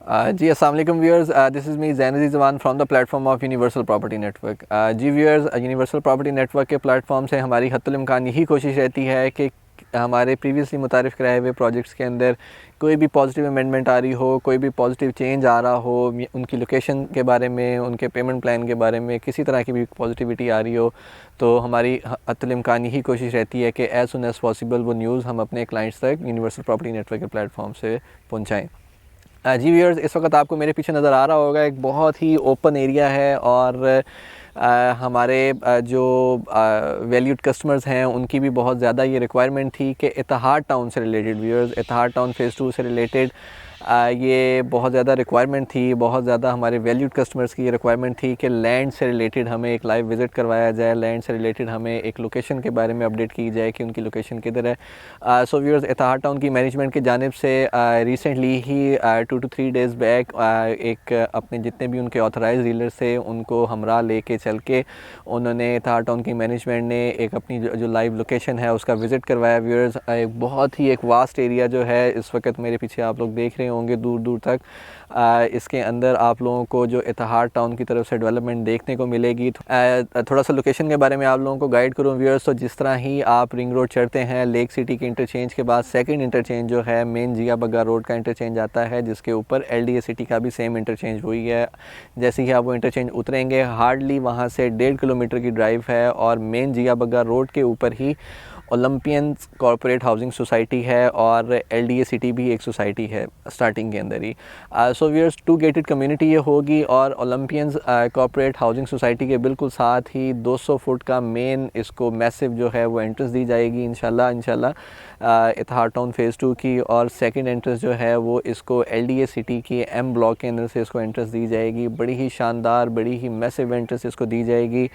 जी अस्सलाम वालेकुम viewers, this is me Zain Zaman from the platform of universal property network. जी viewers, universal property network के platform से हमारी हत्तुल इम्कान यही कोशिश रहती है कि हमारे प्रीवियसली मुतारिफ़ कराए हुए प्रोजेक्ट्स के अंदर कोई भी पॉजिटिव अमेंडमेंट आ रही हो, कोई भी पॉजिटिव चेंज आ रहा हो, उनकी लोकेशन के बारे में, उनके पेमेंट प्लान के बारे में किसी तरह की भी पॉजिटिविटी आ रही हो, तो हमारी हत्तुल इम्कान यही कोशिश रहती है कि एज़ सुन एज़ पॉसिबल वो न्यूज़ हम अपने क्लाइंट्स तक यूनिवर्सल प्रॉपर्टी नेटवर्क के प्लेटफॉर्म से पहुँचाएँ। जी व्यूअर्स, इस वक्त आपको मेरे पीछे नज़र आ रहा होगा, एक बहुत ही ओपन एरिया है और हमारे जो वैल्यूड कस्टमर्स हैं उनकी भी बहुत ज़्यादा ये रिक्वायरमेंट थी कि इत्तेहाद टाउन से रिलेटेड, व्यूअर्स इत्तेहाद टाउन फ़ेज़ 2 से रिलेटेड ये बहुत ज़्यादा रिक्वायरमेंट थी, बहुत ज़्यादा हमारे वैल्यूड कस्टमर्स की ये रिक्वायरमेंट थी कि लैंड से रिलेटेड हमें एक लाइव विज़िट करवाया जाए, लैंड से रिलेटेड हमें एक लोकेशन के बारे में अपडेट की जाए कि उनकी लोकेशन किधर है। सो व्यूअर्स, इत्तेहाद टाउन की मैनेजमेंट की जानिब से recently he 2 to 3 days back एक अपने जितने भी उनके ऑथराइज डीलर्स थे उनको हमरा लेके चल के उन्होंने इत्तेहाद टाउन की मैनेजमेंट ने एक अपनी जो लाइव लोकेशन है उसका विज़िट करवाया। व्यूअर्स, एक बहुत ही एक वास्ट एरिया जो है इस वक्त मेरे पीछे आप लोग देख रहे होंगे दूर दूर तक, इसके अंदर आप लोगों को जो इत्तेहाद टाउन की तरफ से डेवलपमेंट देखने को मिलेगी। थोड़ा सा लोकेशन के बारे में आप लोगों को गाइड करूँ व्यूअर्स, तो जिस तरह ही आप रिंग रोड चढ़ते हैं, लेक सिटी के इंटरचेंज के बाद सेकंड इंटरचेंज जो है मेन जिया बग्गा रोड का इंटरचेंज आता है, जिसके ऊपर LDA सिटी का भी सेम इंटरचेंज हुई है। जैसे ही आप वो इंटरचेंज उतरेंगे, हार्डली वहाँ से 1.5 किलोमीटर की ड्राइव है और मेन जिया बग्गा रोड के ऊपर ही ओलंपियंस कॉरपोरेट हाउसिंग सोसाइटी है और LDA सिटी भी एक सोसाइटी है स्टार्टिंग के अंदर ही। सो व्यूअर्स, 2 गेटेड कम्युनिटी ये होगी और ओलंपियंस कॉरपोरेट हाउसिंग सोसाइटी के बिल्कुल साथ ही 200 फुट का मेन इसको मैसिव जो है वो एंट्रेंस दी जाएगी इंशाल्लाह इत्तेहाद टाउन फ़ेज़ 2 की। और सेकंड एंट्रेंस जो है वो इसको LDA सिटी की M ब्लॉक के अंदर से इसको एंट्रेंस दी जाएगी। बड़ी ही शानदार, बड़ी ही मैसिव एंट्रेंस इसको दी जाएगी।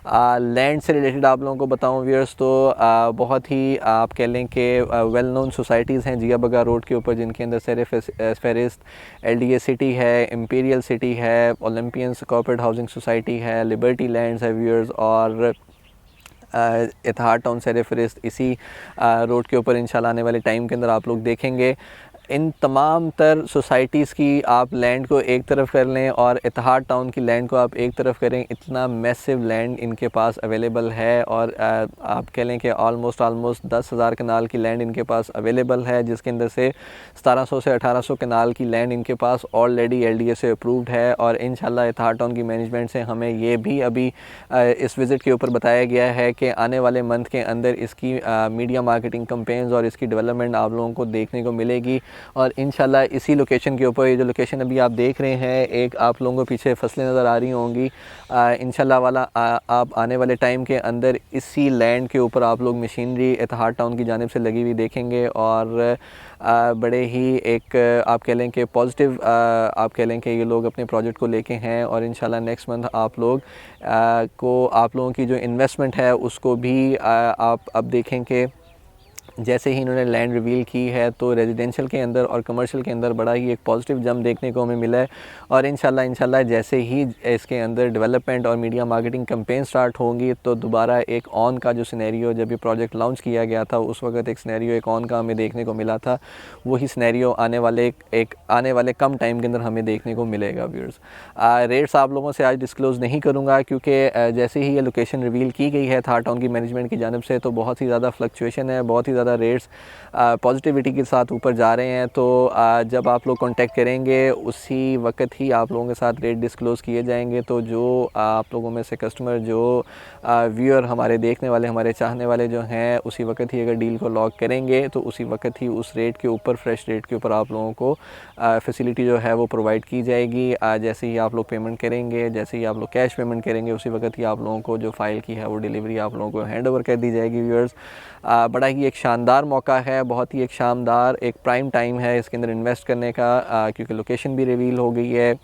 लैंड से रिलेटेड आप लोगों को बताऊं व्यूअर्स, तो बहुत ही आप कह लें कि वेल नोन सोसाइटीज़ हैं जिया बग्गा रोड के ऊपर, जिनके अंदर फेरिस्त LDA सिटी है, इम्पीरियल सिटी है, ओलंपियंस कॉरपोरेट हाउसिंग सोसाइटी है, लिबर्टी लैंड्स है व्यूअर्स, और इत्तेहाद टाउन फेरिस्त इसी रोड के ऊपर इंशाल्लाह आने वाले टाइम के अंदर आप लोग देखेंगे। इन तमाम तर सोसाइटीज़ की आप लैंड को एक तरफ कर लें और इत्तेहाद टाउन की लैंड को आप एक तरफ करें, इतना मैसिव लैंड इनके पास अवेलेबल है। और आप कह लें कि ऑलमोस्ट 10,000 कनाल की लैंड इनके पास अवेलेबल है, जिसके अंदर से 1700 से 1800 कनाल की लैंड इनके पास ऑलरेडी LDA से अप्रूव्ड है। और इंशाल्लाह इत्तेहाद टाउन की मैनेजमेंट से हमें ये भी अभी इस विज़िट के ऊपर बताया गया है कि आने वाले मंथ के अंदर इसकी मीडिया मार्केटिंग कैंपेन्स और इसकी डेवलपमेंट आप लोगों को देखने को मिलेगी। और इंशाल्लाह इसी लोकेशन के ऊपर, ये जो लोकेशन अभी आप देख रहे हैं, एक आप लोगों को पीछे फसलें नज़र आ रही होंगी, इंशाल्लाह वाला आप आने वाले टाइम के अंदर इसी लैंड के ऊपर आप लोग मशीनरी इत्तेहाद टाउन की जानिब से लगी हुई देखेंगे। और बड़े ही एक आप कह लें कि पॉजिटिव आप कह लें कि ये लोग अपने प्रोजेक्ट को लेके हैं। और इंशाल्लाह नेक्स्ट मंथ आप लोग आप लोगों की जो इन्वेस्टमेंट है उसको भी आप अब देखें कि जैसे ही इन्होंने लैंड रिवील की है तो रेजिडेंशियल के अंदर और कमर्शियल के अंदर बड़ा ही एक पॉजिटिव जंप देखने को हमें मिला है। और इंशाल्लाह जैसे ही इसके अंदर डेवलपमेंट और मीडिया मार्केटिंग कैंपेन स्टार्ट होंगी तो दोबारा एक ऑन का जो सिनेरियो, जब ये प्रोजेक्ट लॉन्च किया गया था उस वक्त एक सिनेरियो एक ऑन का हमें देखने को मिला था, वही सिनेरियो आने वाले कम टाइम के अंदर हमें देखने को मिलेगा व्यूअर्स। रेट्स आप लोगों से आज डिस्क्लोज़ नहीं करूँगा क्योंकि जैसे ही ये लोकेशन रिवील की गई है इत्तेहाद टाउन की मैनेजमेंट की जानिब से, तो बहुत ही ज़्यादा फ्लक्चुएशन है, बहुत ही ज़्यादा रेट्स पॉजिटिविटी के साथ ऊपर जा रहे हैं। तो जब आप लोग कांटेक्ट करेंगे उसी वक्त ही आप लोगों के साथ रेट डिस्क्लोज़ किए जाएंगे। तो जो आप लोगों में से कस्टमर, जो व्यूअर, हमारे देखने वाले, हमारे चाहने वाले जो हैं, उसी वक्त ही अगर डील को लॉक करेंगे तो उसी वक्त ही उस रेट के ऊपर, फ्रेश रेट के ऊपर आप लोगों को फैसिलिटी जो है वो प्रोवाइड की जाएगी। जैसे ही आप लोग पेमेंट करेंगे, जैसे ही आप लोग कैश पेमेंट करेंगे, उसी वक्त ही आप लोगों को जो फ़ाइल की है वो डिलीवरी आप लोगों को हैंड ओवर कर दी जाएगी व्यूअर्स। बड़ा ही एक शानदार मौका है, बहुत ही एक शानदार एक प्राइम टाइम है इसके अंदर इन्वेस्ट करने का, क्योंकि लोकेशन भी रिवील हो गई है,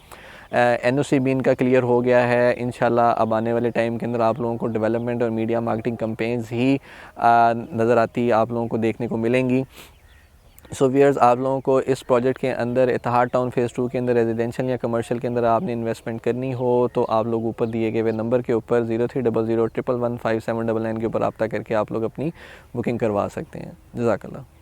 NOC भी इनका क्लियर हो गया है। इंशाल्लाह अब आने वाले टाइम के अंदर आप लोगों को डेवलपमेंट और मीडिया मार्केटिंग कैंपेन्स ही नज़र आती आप लोगों को देखने को मिलेंगी। सो व्यूअर्स, आप लोगों को इस प्रोजेक्ट के अंदर इत्तेहाद टाउन फ़ेज़ 2 के अंदर रेजिडेंशियल या कमर्शियल के अंदर आपने इन्वेस्टमेंट करनी हो तो आप लोग ऊपर दिए गए नंबर के ऊपर 0300 111 5799 के ऊपर रब्ता करके आप लोग अपनी बुकिंग करवा सकते हैं। जज़ाकल्लाह।